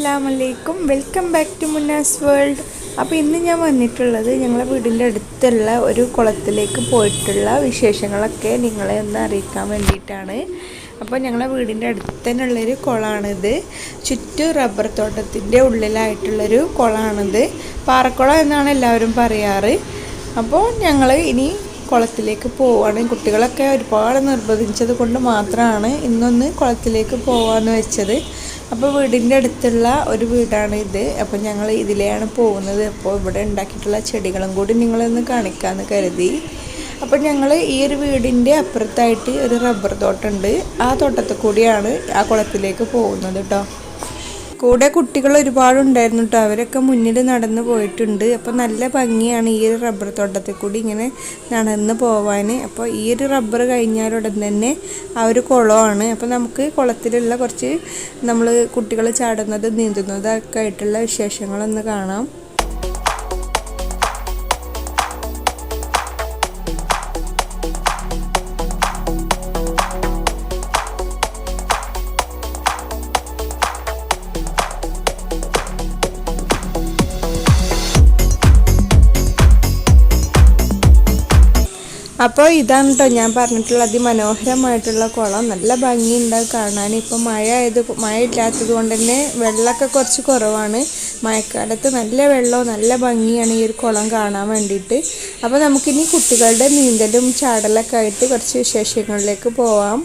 അസ്സലാമലൈക്കും, welcome back to Munnas world. അപ്പോൾ ഇന്ന് ഞാൻ വന്നിട്ടുള്ളത് ഞങ്ങളെ വീടിൻ്റെ അടുത്തുള്ള ഒരു കുളത്തിലേക്ക് പോയിട്ടുള്ള വിശേഷങ്ങളൊക്കെ നിങ്ങളെ ഒന്ന് അറിയിക്കാൻ വേണ്ടിയിട്ടാണ്. അപ്പോൾ ഞങ്ങളെ വീടിൻ്റെ അടുത്ത് തന്നെയുള്ളൊരു കുളമാണിത്. ചുറ്റും റബ്ബർ തോട്ടത്തിൻ്റെ ഉള്ളിലായിട്ടുള്ളൊരു കുളമാണിത്. പാറക്കുളം എന്നാണ് എല്ലാവരും പറയാറ്. അപ്പോൾ ഞങ്ങൾ ഇനി കുളത്തിലേക്ക് പോവാണ്. കുട്ടികളൊക്കെ ഒരുപാട് നിർബന്ധിച്ചത് കൊണ്ട് മാത്രമാണ് ഇന്നൊന്ന് കുളത്തിലേക്ക് പോകാമെന്ന് വെച്ചത്. അപ്പോൾ വീടിൻ്റെ അടുത്തുള്ള ഒരു വീടാണ് ഇത്. അപ്പോൾ ഞങ്ങൾ ഇതിലെയാണ് പോകുന്നത്. അപ്പോൾ ഇവിടെ ഉണ്ടാക്കിയിട്ടുള്ള ചെടികളും കൂടി നിങ്ങളൊന്ന് കാണിക്കാമെന്ന് കരുതി. അപ്പോൾ ഞങ്ങൾ ഈ ഒരു വീടിൻ്റെ അപ്പുറത്തായിട്ട് ഒരു റബ്ബർ തോട്ടമുണ്ട്. ആ തോട്ടത്തിൽ കൂടിയാണ് ആ കുളത്തിലേക്ക് പോകുന്നത് കേട്ടോ. കൂടെ കുട്ടികൾ ഒരുപാടുണ്ടായിരുന്നു കേട്ടോ. അവരൊക്കെ മുന്നിൽ നടന്ന് പോയിട്ടുണ്ട്. അപ്പോൾ നല്ല ഭംഗിയാണ് ഈ ഒരു റബ്ബർ തോട്ടത്തിൽ കൂടി ഇങ്ങനെ നടന്ന് പോവാൻ. അപ്പോൾ ഈ ഒരു റബ്ബർ കഴിഞ്ഞാലുടൻ തന്നെ ആ ഒരു കുളമാണ്. അപ്പോൾ നമുക്ക് കുളത്തിലുള്ള കുറച്ച് നമ്മൾ കുട്ടികൾ ചാടുന്നത് നീന്തുന്നതൊക്കെ ആയിട്ടുള്ള വിശേഷങ്ങളൊന്ന് കാണാം. അപ്പോൾ ഇതാണ് കേട്ടോ ഞാൻ പറഞ്ഞിട്ടുള്ള അതിമനോഹരമായിട്ടുള്ള കുളം. നല്ല ഭംഗിയുണ്ട് കാണാൻ. ഇപ്പോൾ മഴ ഇല്ലാത്തത് കൊണ്ട് തന്നെ വെള്ളമൊക്കെ കുറച്ച് കുറവാണ്. മഴക്കാലത്ത് നല്ല വെള്ളവും നല്ല ഭംഗിയാണ് ഈ ഒരു കുളം കാണാൻ വേണ്ടിയിട്ട്. അപ്പോൾ നമുക്കിനി കുട്ടികളുടെ നീന്തലും ചാടലൊക്കെ ആയിട്ട് കുറച്ച് വിശേഷങ്ങളിലേക്ക് പോവാം.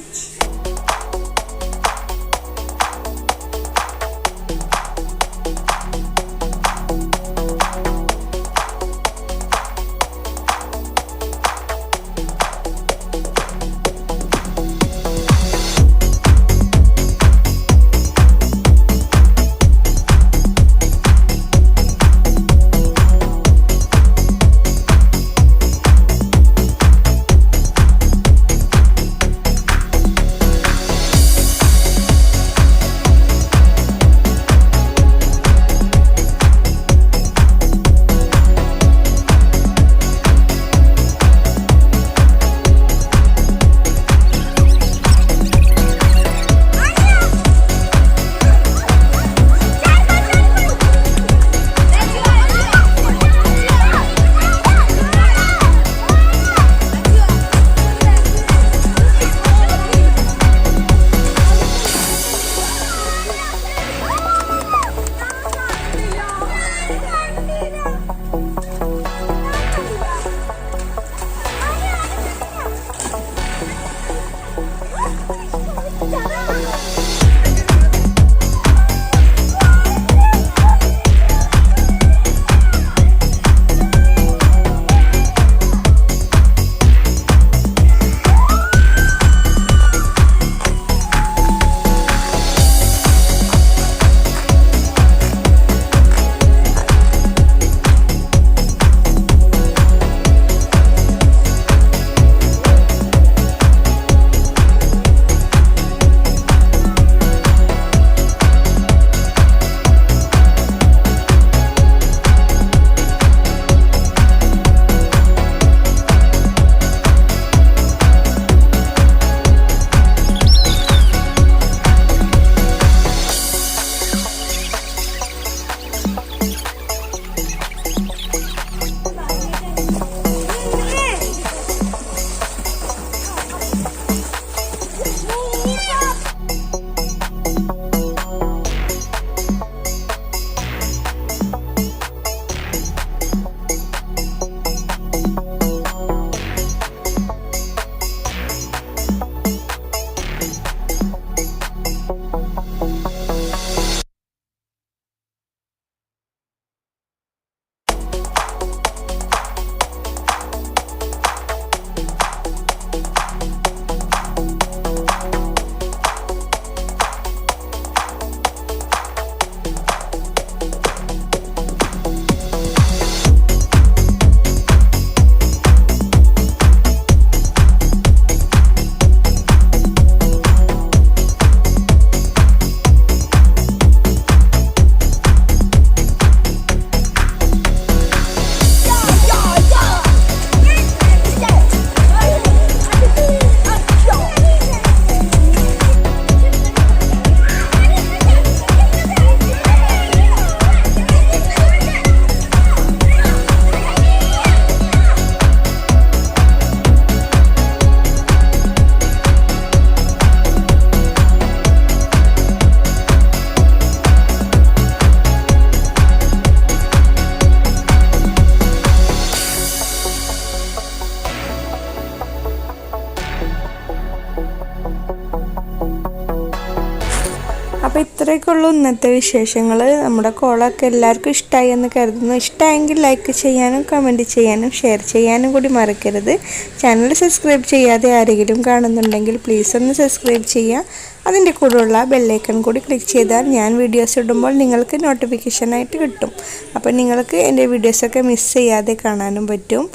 ഇത്രയൊക്കെ ഉള്ളൂ ഇന്നത്തെ വിശേഷങ്ങൾ. നമ്മുടെ കോളൊക്കെ എല്ലാവർക്കും ഇഷ്ടമായി എന്ന് കരുതുന്നു. ഇഷ്ടമായെങ്കിൽ ലൈക്ക് ചെയ്യാനും കമൻറ്റ് ചെയ്യാനും ഷെയർ ചെയ്യാനും കൂടി മറക്കരുത്. ചാനൽ സബ്സ്ക്രൈബ് ചെയ്യാതെ ആരെങ്കിലും കാണുന്നുണ്ടെങ്കിൽ പ്ലീസ് ഒന്ന് സബ്സ്ക്രൈബ് ചെയ്യുക. അതിൻ്റെ കൂടെയുള്ള ബെല്ലൈക്കൺ കൂടി ക്ലിക്ക് ചെയ്താൽ ഞാൻ വീഡിയോസ് ഇടുമ്പോൾ നിങ്ങൾക്ക് നോട്ടിഫിക്കേഷനായിട്ട് കിട്ടും. അപ്പോൾ നിങ്ങൾക്ക് എൻ്റെ വീഡിയോസൊക്കെ മിസ് ചെയ്യാതെ കാണാനും പറ്റും.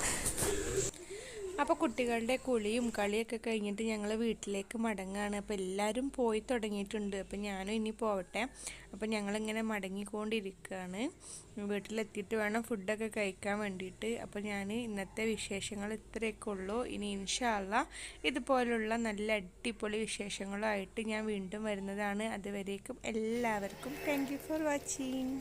അപ്പോൾ കുട്ടികളുടെ കുളിയും കളിയൊക്കെ കഴിഞ്ഞിട്ട് ഞങ്ങൾ വീട്ടിലേക്ക് മടങ്ങുകയാണ്. അപ്പോൾ എല്ലാവരും പോയി തുടങ്ങിയിട്ടുണ്ട്. അപ്പോൾ ഞാനും ഇനി പോവട്ടെ. അപ്പോൾ ഞങ്ങളിങ്ങനെ മടങ്ങിക്കൊണ്ടിരിക്കുകയാണ്. വീട്ടിലെത്തിയിട്ട് വേണം ഫുഡൊക്കെ കഴിക്കാൻ വേണ്ടിയിട്ട്. അപ്പോൾ ഞാൻ ഇന്നത്തെ വിശേഷങ്ങൾ ഇത്രയൊക്കെ ഉള്ളൂ. ഇനി ഇൻഷാ അല്ലാഹ് ഇതുപോലുള്ള നല്ല അടിപൊളി വിശേഷങ്ങളുമായിട്ട് ഞാൻ വീണ്ടും വരുന്നതാണ്. അതുവരേക്കും എല്ലാവർക്കും താങ്ക് യു ഫോർ വാച്ചിങ്.